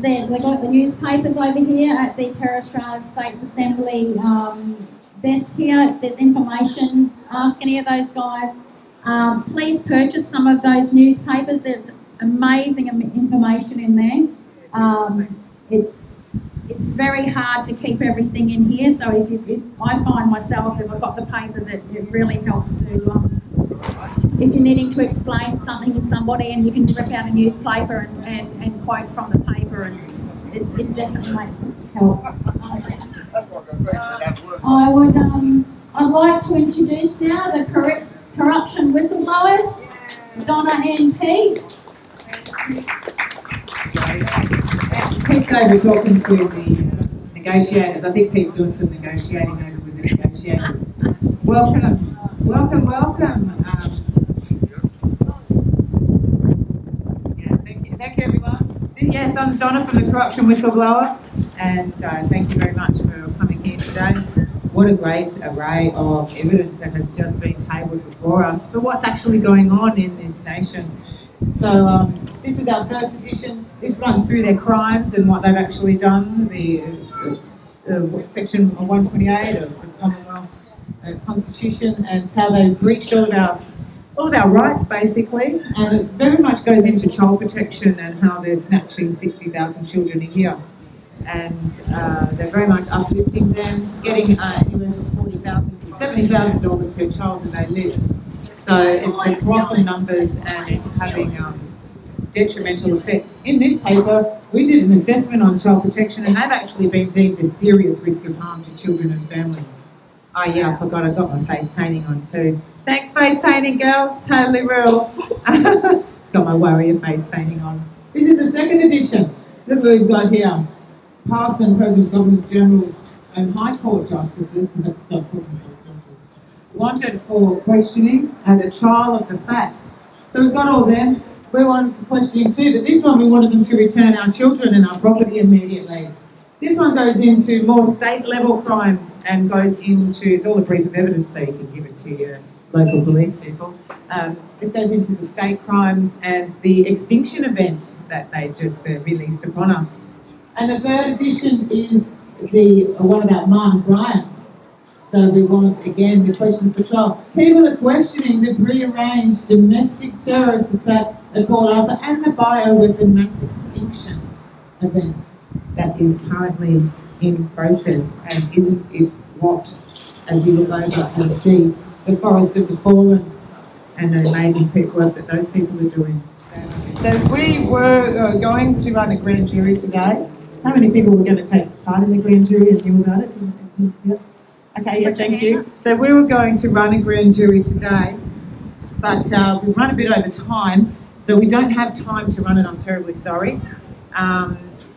They've got the newspapers over here at the Terra Australia States Assembly desk here. If there's information, ask any of those guys. Please purchase some of those newspapers. There's amazing information in there. It's very hard to keep everything in here, so if I find myself, if I've got the papers, it really helps to, if you're needing to explain something to somebody and you can rip out a newspaper and quote from the paper, and it definitely makes help. I'd like to introduce now the corruption whistleblowers, Donna and Pete. Pete's over talking to the negotiators. I think Pete's doing some negotiating over with the negotiators. Welcome. Thank you everyone. Yes, I'm Donna from the Corruption Whistleblower, and thank you very much for coming here today. What a great array of evidence that has just been tabled before us for what's actually going on in this nation. So this is our first edition. This runs through their crimes and what they've actually done, the Section 128 of the Commonwealth Constitution, and how they've breached all of our rights, basically. And it very much goes into child protection and how they're snatching 60,000 children a year. And they're very much uplifting them, getting anywhere from $40,000 to $70,000 per child that they live. So it's a colossal numbers, and it's having detrimental effect. In this paper, we did an assessment on child protection, and they've actually been deemed a serious risk of harm to children and families. Oh yeah, I forgot I got my face painting on too. Thanks, face painting girl, totally real. It's got my warrior face painting on. This is the second edition. Look what we've got here. Past and present government generals and High Court justices, wanted for questioning and a trial of the facts. So we've got all them. We wanted for questioning too, but this one we wanted them to return our children and our property immediately. This one goes into more state-level crimes and goes into, it's all a brief of evidence, so you can give it to your local police people. It goes into the state crimes and the extinction event that they just released upon us. And the third edition is the one about Martin Bryant. So we want, again, the question for trial. People are questioning the prearranged domestic terrorist attack at Port Arthur and the bioweapon mass extinction event that is currently in process. And isn't it what, as you look over and see the forest of the fallen and the amazing work that those people are doing. So we were going to run a grand jury today. How many people were going to take part in the grand jury and knew about it? Yeah. Okay, yeah, thank you. So we were going to run a grand jury today, but we've run a bit over time, so we don't have time to run it. I'm terribly sorry.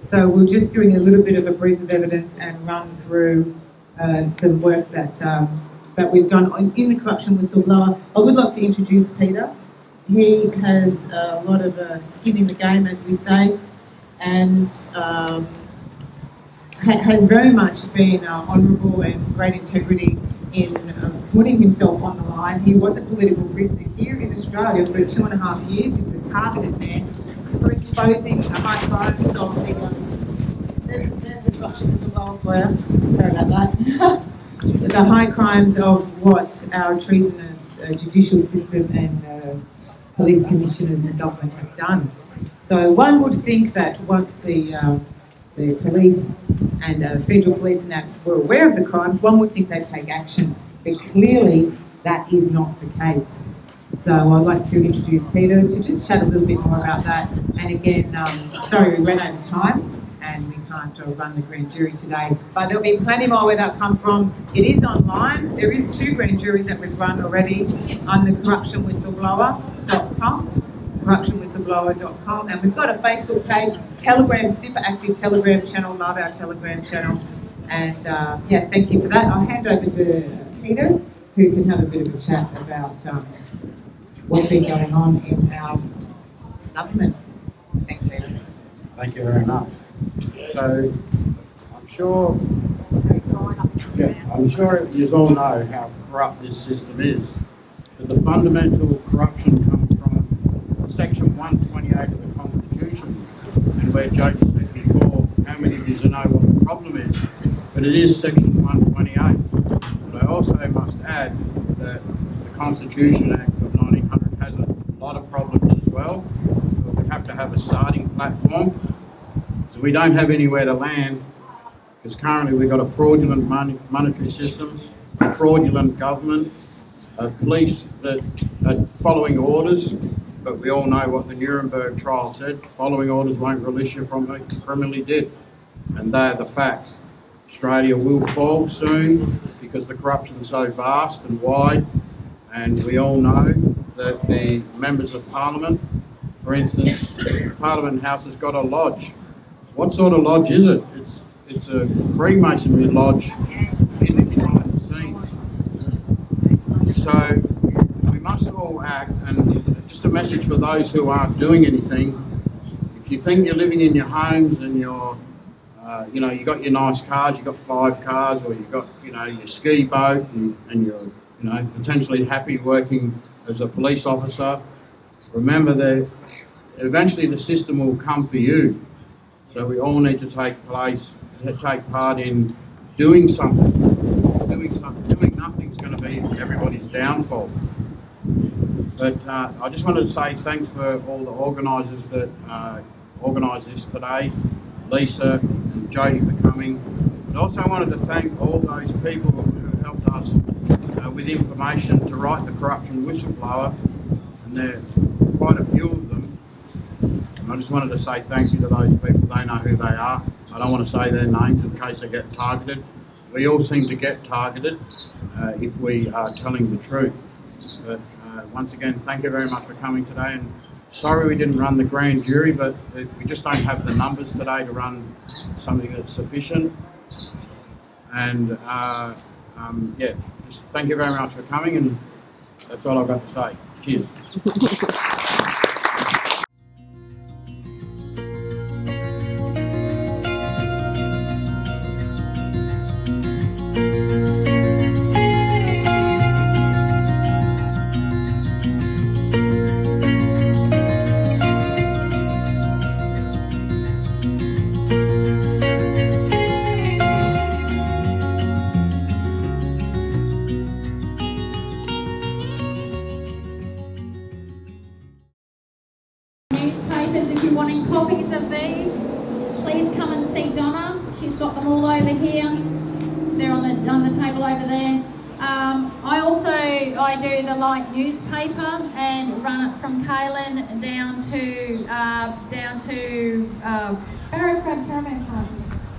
So we're just doing a little bit of a brief of evidence and run through some work that we've done in the Corruption Whistleblower. I would like to introduce Peter. He has a lot of skin in the game, as we say, and has very much been honourable and great integrity in putting himself on the line. He was a political prisoner here in Australia for 2.5 years. He was a targeted man for exposing high crimes of sorry about that. The high crimes of what our treasonous judicial system and police commissioners and government have done. So one would think that once the police and federal police and that were aware of the crimes, one would think they'd take action. But clearly that is not the case. So I'd like to introduce Peter to just chat a little bit more about that. And again, sorry we ran out of time and we can't run the grand jury today. But there'll be plenty more where that come from. It is online. There is 2 grand juries that we've run already on the corruptionwhistleblower.com. corruptionwhistleblower.com, and we've got a Facebook page, Telegram, super active Telegram channel, love our Telegram channel, and yeah, thank you for that. I'll hand over to Peter, who can have a bit of a chat about what's been going on in our government. Thanks, Peter. Thank you very much. So, I'm sure you all know how corrupt this system is, but the fundamental corruption comes from Section 128 of the Constitution, and where judges said before many of you know what the problem is, but it is Section 128. But I also must add that the Constitution Act of 1900 has a lot of problems as well. We have to have a starting platform. So we don't have anywhere to land, because currently we've got a fraudulent monetary system, a fraudulent government, a police that are following orders, but we all know what the Nuremberg trial said: following orders won't release you from a criminally did. And they're the facts. Australia will fall soon because the corruption is so vast and wide, and we all know that the members of Parliament, for instance, the Parliament House has got a lodge. What sort of lodge is it? It's a Freemasonry lodge hidden behind the scenes. So we must all act, and just a message for those who aren't doing anything: if you think you're living in your homes and you're, you got your nice cars, you've got 5 cars, or you've got, your ski boat, and you're, potentially happy working as a police officer, remember that eventually the system will come for you. So we all need to take part in doing something. Doing nothing is going to be everybody's downfall. But I just wanted to say thanks for all the organisers that organised this today, Lisa and Jody for coming. But also I wanted to thank all those people who helped us with information to write the corruption whistleblower, and there are quite a few of them. And I just wanted to say thank you to those people. They know who they are. I don't want to say their names in case they get targeted. We all seem to get targeted if we are telling the truth. But once again, thank you very much for coming today. And sorry we didn't run the grand jury, but we just don't have the numbers today to run something that's sufficient. And just thank you very much for coming, and that's all I've got to say. Cheers. If you're wanting copies of these, please come and see Donna. She's got them all over here. They're on the table over there. I do the light newspaper and run it from Kaylin down to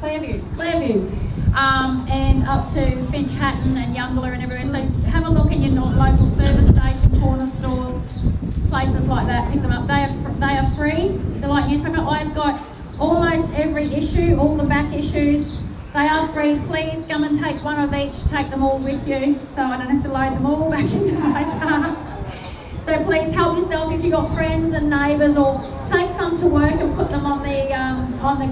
Clairview, and up to Finch Hatton and Youngler and everywhere. So have a look in your local service station, corner stores, places like that. Pick them up. They are free. The light newspaper. I've got almost every issue, all the back issues. They are free. Please come and take one of each. Take them all with you, so I don't have to load them all back into my car. So please help yourself if you've got friends and neighbours, or take some to work and put them on the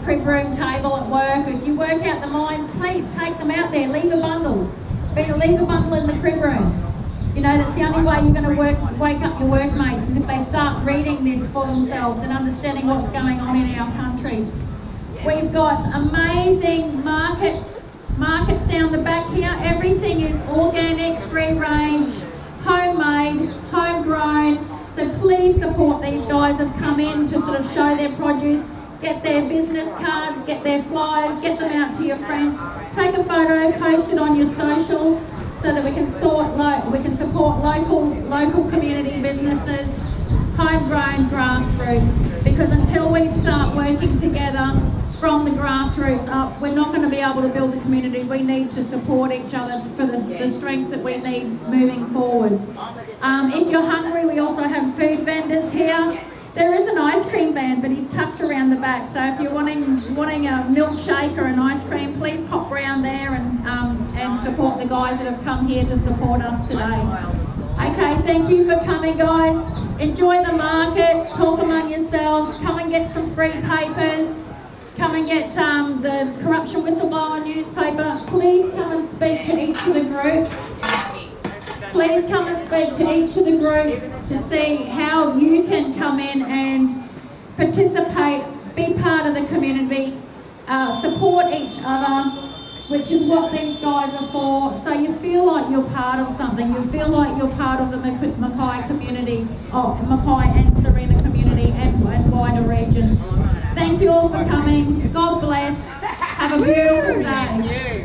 crib room table at work. If you work out the mines, please take them out there. Leave a bundle. Leave a bundle in the crib room. That's the only way you're going to wake up your workmates, is if they start reading this for themselves and understanding what's going on in our country. We've got amazing markets down the back here. Everything is organic, free range, homemade, homegrown. So please support these guys that have come in to sort of show their produce, get their business cards, get their flyers, get them out to your friends. Take a photo, post it on your socials, so that we can support local community businesses, homegrown grassroots. Because until we start working together from the grassroots up, we're not going to be able to build a community. We need to support each other for the strength that we need moving forward. If you're hungry, we also have food vendors here. There is an ice cream van, but he's tucked around the back. So if you're wanting a milkshake or an ice cream, please pop round there and support the guys that have come here to support us today. Okay, thank you for coming, guys. Enjoy the markets, talk among yourselves, come and get some free papers, come and get the Corruption Whistleblower newspaper. Please come and speak to each of the groups. Please come and speak to each of the groups to see how you can come in and participate, be part of the community, support each other, which is what these guys are for. So you feel like you're part of something. You feel like you're part of the Mackay community, Mackay and Serena community and wider region. Thank you all for coming. God bless. Have a beautiful day.